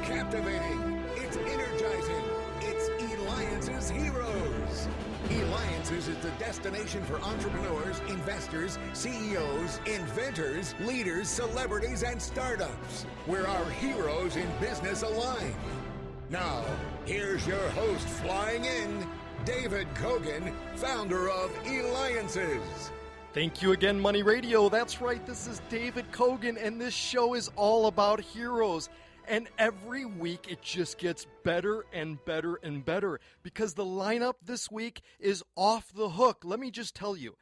captivating. It's energizing. It's Eliances Heroes. Eliances is the destination for entrepreneurs, investors, CEOs, inventors, leaders, celebrities, and startups, where our heroes in business align. Now, here's your host flying in, David Cogan, founder of Eliances. Thank you again, Money Radio. That's right, this is David Cogan, and this show is all about heroes. And every week it just gets better and better and better because the lineup this week is off the hook. Let me just tell you,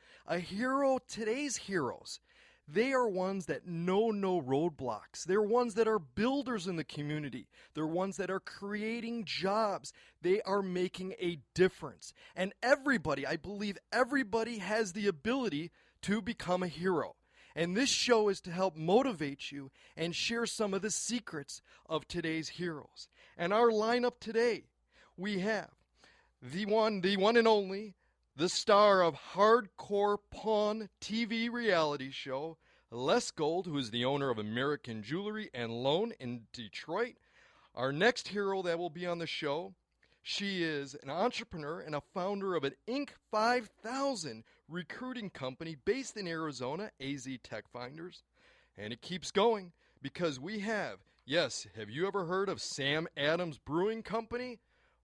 today's heroes, they are ones that know no roadblocks. They're ones that are builders in the community. They're ones that are creating jobs. They are making a difference. And everybody, I believe everybody has the ability to become a hero. And this show is to help motivate you and share some of the secrets of today's heroes. And our lineup today, we have the one and only, the star of Hardcore Pawn TV reality show, Les Gold, who is the owner of American Jewelry and Loan in Detroit. Our next hero that will be on the show, she is an entrepreneur and a founder of an Inc. 5000 recruiting company based in Arizona, AZ Tech Finders. And it keeps going because we have you ever heard of Sam Adams Brewing Company?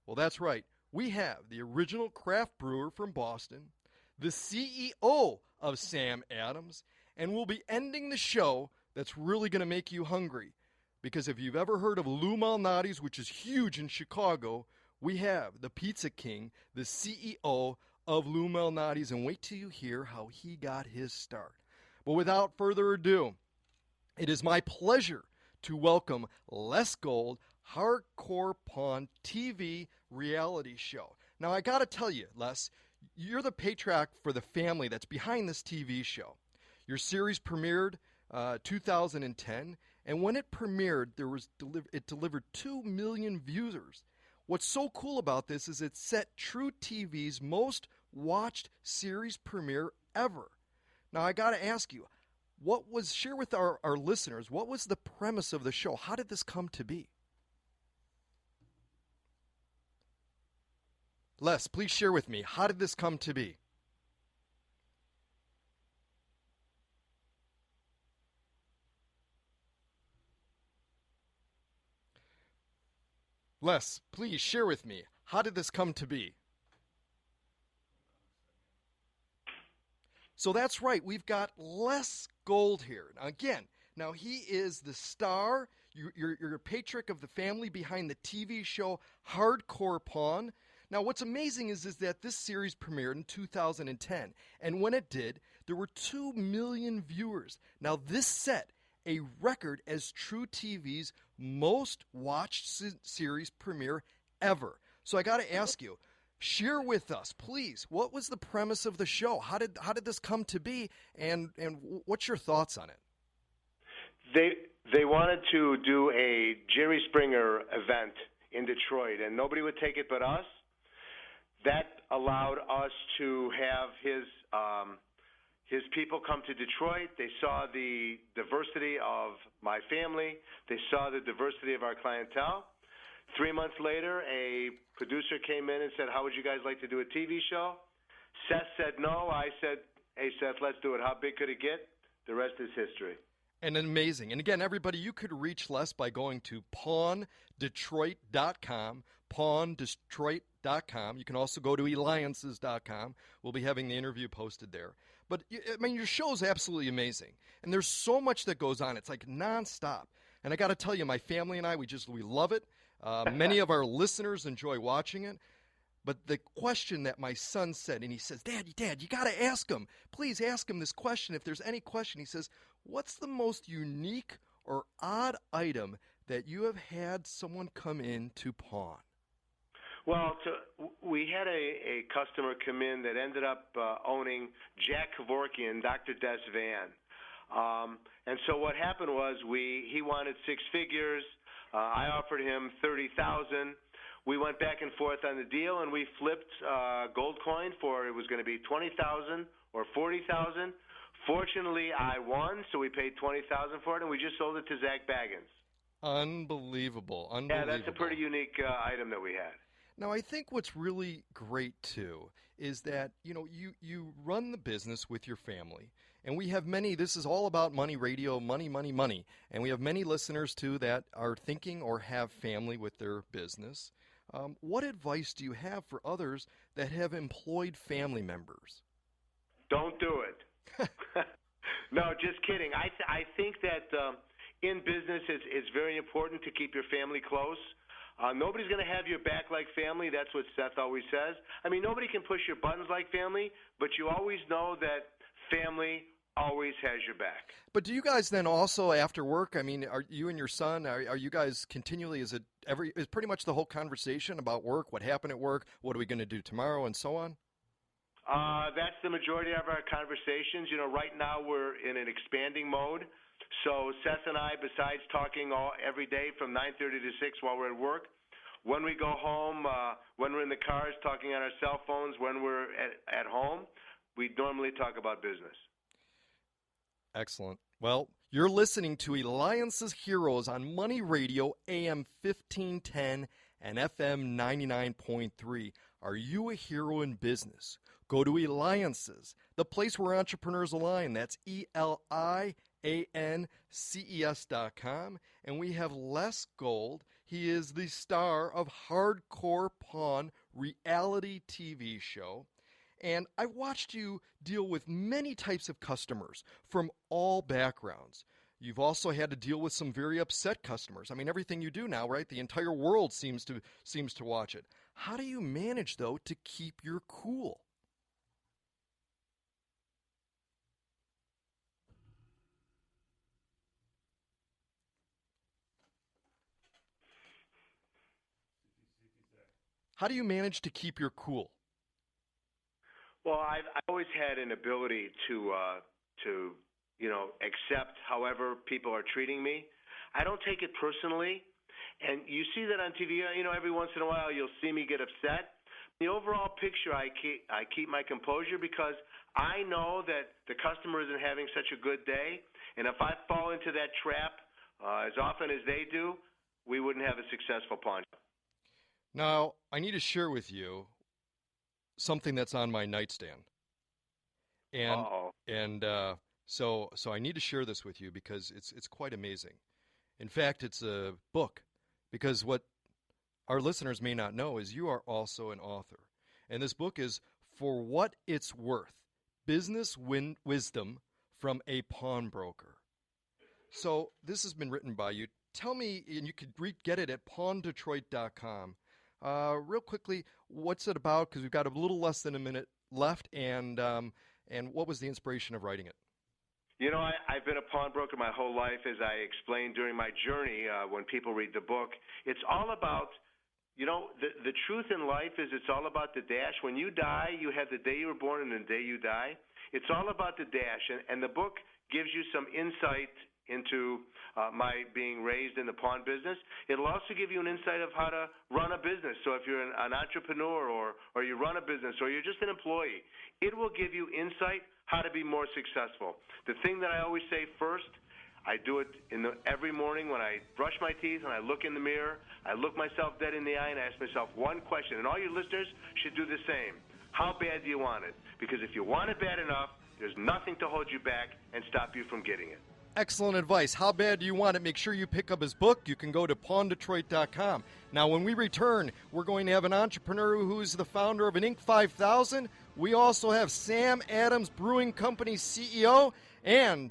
Well, that's right. We have the original craft brewer from Boston, the CEO of Sam Adams, and we'll be ending the show that's really going to make you hungry. Because if you've ever heard of Lou Malnati's, which is huge in Chicago, we have the Pizza King, the CEO of Lou Malnati's, and wait till you hear how he got his start. But without further ado, it is my pleasure to welcome Les Gold, Hardcore Pawn TV reality show. Now, I got to tell you, Les, you're the patriarch for the family that's behind this TV show. Your series premiered 2010, and when it premiered, it delivered 2 million viewers. What's so cool about this is it set True TV's most watched series premiere ever. Now, I got to ask you, share with our listeners, what was the premise of the show? How did this come to be? Les, please share with me, how did this come to be? Les, please share with me, how did this come to be? So that's right, we've got Les Gold here. Now he is the star, you're a patriarch of the family behind the TV show Hardcore Pawn. Now what's amazing is that this series premiered in 2010, and when it did, there were 2 million viewers. Now this set a record as True TV's most watched series premiere ever. So I got to ask you, share with us, please, what was the premise of the show? How did this come to be, and what's your thoughts on it? They wanted to do a Jerry Springer event in Detroit, and nobody would take it but us. That allowed us to have his people come to Detroit. They saw the diversity of my family. They saw the diversity of our clientele. 3 months later, a producer came in and said, how would you guys like to do a TV show? Seth said no. I said, hey, Seth, let's do it. How big could it get? The rest is history. And amazing. And again, everybody, you could reach Les by going to pawndetroit.com, pawndetroit.com. You can also go to Eliances.com. We'll be having the interview posted there. But, I mean, your show is absolutely amazing. And there's so much that goes on. It's like nonstop. And I got to tell you, my family and I, we love it. Many of our listeners enjoy watching it. But the question that my son said, and he says, Dad, you got to ask him. Please ask him this question. If there's any question, he says, what's the most unique or odd item that you have had someone come in to pawn? Well, we had a customer come in that ended up owning Jack Kevorkian, Dr. Des Van. And so what happened was he wanted 6 figures. I offered him $30,000. We went back and forth on the deal, and we flipped gold coin for it was going to be $20,000 or $40,000. Fortunately, I won, so we paid $20,000 for it, and we just sold it to Zach Baggins. Unbelievable. Yeah, that's a pretty unique item that we had. Now, I think what's really great too is that you run the business with your family, and we have many. This is all about money radio, money, money, money, and we have many listeners too that are thinking or have family with their business. What advice do you have for others that have employed family members? Don't do it. No, just kidding. I think that in business it's very important to keep your family close. Nobody's going to have your back like family. That's what Seth always says. I mean, nobody can push your buttons like family, but you always know that family always has your back. But do you guys then also after work? I mean, are you and your son? Are you guys continually? Is pretty much the whole conversation about work? What happened at work? What are we going to do tomorrow, and so on? That's the majority of our conversations. Right now we're in an expanding mode. So Seth and I, besides talking every day from 9:30 to 6 while we're at work, when we go home, when we're in the cars talking on our cell phones, when we're at home, we normally talk about business. Excellent. Well, you're listening to Eliances Heroes on Money Radio, AM 1510 and FM 99.3. Are you a hero in business? Go to Eliances, the place where entrepreneurs align. That's Eliances.com. And we have Les Gold. He is the star of Hardcore Pawn reality TV show. And I watched you deal with many types of customers from all backgrounds. You've also had to deal with some very upset customers. I mean, everything you do now, right? The entire world seems to watch it. How do you manage, though, to keep your cool? How do you manage to keep your cool? Well, I've always had an ability to accept however people are treating me. I don't take it personally, and you see that on TV. Every once in a while you'll see me get upset. The overall picture, I keep my composure because I know that the customer isn't having such a good day, and if I fall into that trap as often as they do, we wouldn't have a successful pawn shop. Now, I need to share with you something that's on my nightstand. So I need to share this with you because it's quite amazing. In fact, it's a book, because what our listeners may not know is you are also an author. And this book is For What It's Worth, Business Wisdom from a Pawnbroker. So this has been written by you. Tell me, and you could get it at pawndetroit.com. Real quickly, what's it about? Because we've got a little less than a minute left, and what was the inspiration of writing it? I've been a pawnbroker my whole life, as I explained during my journey. When people read the book, it's all about, the truth in life is it's all about the dash. When you die, you have the day you were born and the day you die. It's all about the dash, and the book gives you some insight into my being raised in the pawn business. It'll also give you an insight of how to run a business. So if you're an entrepreneur or you run a business or you're just an employee, it will give you insight how to be more successful. The thing that I always say first, I do it every morning when I brush my teeth and I look in the mirror. I look myself dead in the eye and I ask myself one question, and all your listeners should do the same. How bad do you want it? Because if you want it bad enough, there's nothing to hold you back and stop you from getting it. Excellent advice. How bad do you want it? Make sure you pick up his book. You can go to pawndetroit.com. Now, when we return, we're going to have an entrepreneur who's the founder of an Inc. 5000. We also have Sam Adams Brewing Company CEO, and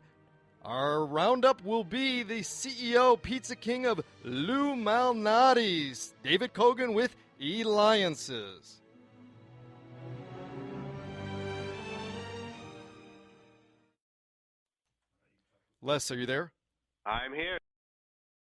our roundup will be the CEO, Pizza King of Lou Malnati's, David Cogan with Eliances. Les, are you there? I'm here.